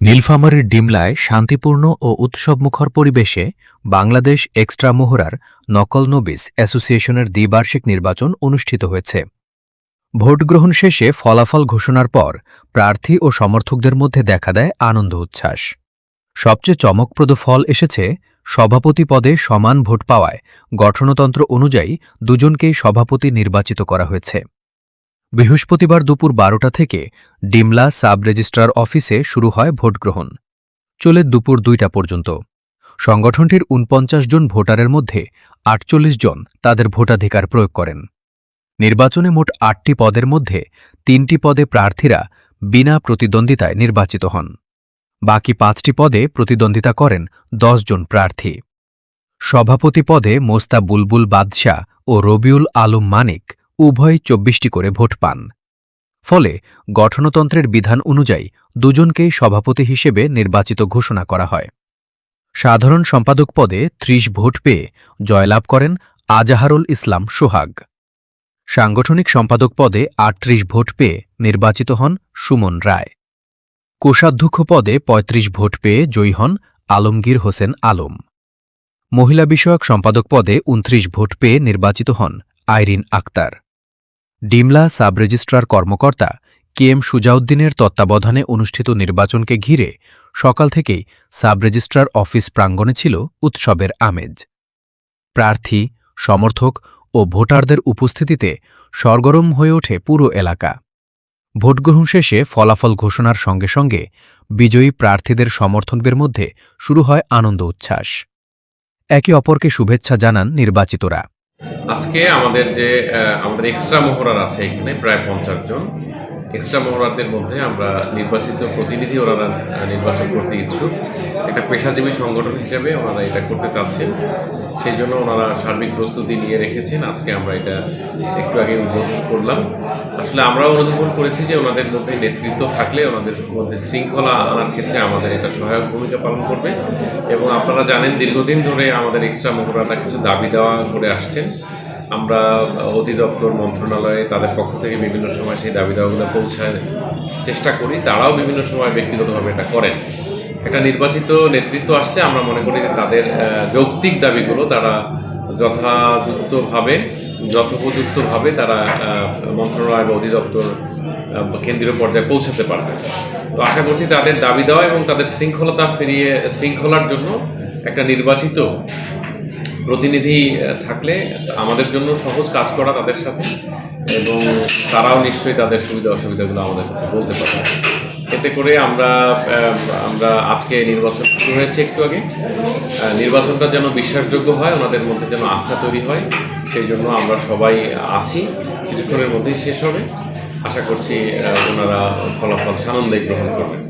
নীলফামারীর ডিমলায় শান্তিপূর্ণ ও উৎসবমুখর পরিবেশে বাংলাদেশ এক্সট্রা মোহরার নকল নবিস অ্যাসোসিয়েশনের দ্বিবার্ষিক নির্বাচন অনুষ্ঠিত হয়েছে। ভোটগ্রহণ শেষে ফলাফল ঘোষণার পর প্রার্থী ও সমর্থকদের মধ্যে দেখা দেয় আনন্দ উচ্ছ্বাস। সবচেয়ে চমকপ্রদ ফল এসেছে সভাপতি পদে সমান ভোট পাওয়ায় গঠনতন্ত্র অনুযায়ী দুজনকেই সভাপতি নির্বাচিত করা হয়েছে। বৃহস্পতিবার দুপুর ১২টা থেকে ডিমলা সাব রেজিস্ট্রার অফিসে শুরু হয় ভোটগ্রহণ, চলে দুপুর ২টা পর্যন্ত। সংগঠনটির ৪৯ জন ভোটারের মধ্যে ৪৮ জন তাদের ভোটাধিকার প্রয়োগ করেন। নির্বাচনে মোট ৮টি পদের মধ্যে ৩টি পদে প্রার্থীরা বিনা প্রতিদ্বন্দ্বিতায় নির্বাচিত হন। বাকি ৫টি পদে প্রতিদ্বন্দ্বিতা করেন ১০ জন প্রার্থী। সভাপতি পদে মোস্তা বুলবুল বাদশা ও রবিউল আলম মানিক উভয় ২৪টি করে ভোট পান। ফলে গঠনতন্ত্রের বিধান অনুযায়ী দুজনকেই সভাপতি হিসেবে নির্বাচিত ঘোষণা করা হয়। সাধারণ সম্পাদক পদে ৩০ ভোট পেয়ে জয়লাভ করেন আজাহারুল ইসলাম সোহাগ। সাংগঠনিক সম্পাদক পদে ৩৮ ভোট পেয়ে নির্বাচিত হন সুমন রায়। কোষাধ্যক্ষ পদে ৩৫ ভোট পেয়ে জয়ী হন আলমগীর হোসেন আলম। মহিলা বিষয়ক সম্পাদক পদে ২৯ ভোট পেয়ে নির্বাচিত হন আইরিন আক্তার। ডিমলা সাব রেজিস্ট্রার কর্মকর্তা কে এম সুজাউদ্দিনের তত্ত্বাবধানে অনুষ্ঠিত নির্বাচনকে ঘিরে সকাল থেকেই সাব রেজিস্ট্রার অফিস প্রাঙ্গণে ছিল উৎসবের আমেজ। প্রার্থী, সমর্থক ও ভোটারদের উপস্থিতিতে সরগরম হয়ে ওঠে পুরো এলাকা। ভোটগ্রহণ শেষে ফলাফল ঘোষণার সঙ্গে সঙ্গে বিজয়ী প্রার্থীদের সমর্থকদের মধ্যে শুরু হয় আনন্দ উচ্ছ্বাস। একে অপরকে শুভেচ্ছা জানান নির্বাচিতরা। আজকে আমাদের এক্সট্রা মোহরার আছে এখানে প্রায় ৫০ জন। এক্সট্রা মোহরারদের মধ্যে আমরা নির্বাচিত প্রতিনিধি ওনারা নির্বাচন করতে ইচ্ছুক। একটা পেশাজীবী সংগঠন হিসেবে ওনারা এটা করতে চাচ্ছেন, সেই জন্য ওনারা সার্বিক প্রস্তুতি নিয়ে রেখেছেন। আজকে আমরা এটা একটু আগে উদ্বোধন করলাম। আসলে আমরাও অনুধাবন করেছি যে ওনাদের মধ্যে নেতৃত্ব থাকলে ওনাদের মধ্যে শৃঙ্খলা আনার ক্ষেত্রে আমাদের এটা সহায়ক ভূমিকা পালন করবে। এবং আপনারা জানেন দীর্ঘদিন ধরে আমাদের এক্সট্রা মোহরাররা কিছু দাবি দেওয়া করে আসছেন। আমরা অধিদপ্তর মন্ত্রণালয়ে তাদের পক্ষ থেকে বিভিন্ন সময় সেই দাবি দেওয়াগুলো পৌঁছার চেষ্টা করি, তারাও বিভিন্ন সময় ব্যক্তিগতভাবে এটা করেন। একটা নির্বাচিত নেতৃত্ব আসতে আমরা মনে করি যে তাদের যৌক্তিক দাবিগুলো তারা যথোপযুক্তভাবে তারা মন্ত্রণালয় বা অধিদপ্তর কেন্দ্রীয় পর্যায়ে পৌঁছাতে পারবে। তো আশা করছি তাদের দাবি দেওয়া এবং তাদের শৃঙ্খলার জন্য একটা নির্বাচিত প্রতিনিধি থাকলে আমাদের জন্য সহজ কাজ করা তাদের সাথে, এবং তারাও নিশ্চয়ই তাদের সুবিধা অসুবিধাগুলো আমাদের কাছে বলতে পারবে। এতে করে আমরা আজকে নির্বাচন শুরু হয়েছে একটু আগে, নির্বাচনটা যেন বিশ্বাসযোগ্য হয়, ওনাদের মধ্যে যেন আস্থা তৈরি হয়, সেই জন্য আমরা সবাই আছি। কিছুক্ষণের মধ্যেই শেষ হবে। আশা করছি ওনারা ফলাফল সানন্দে গ্রহণ করবেন।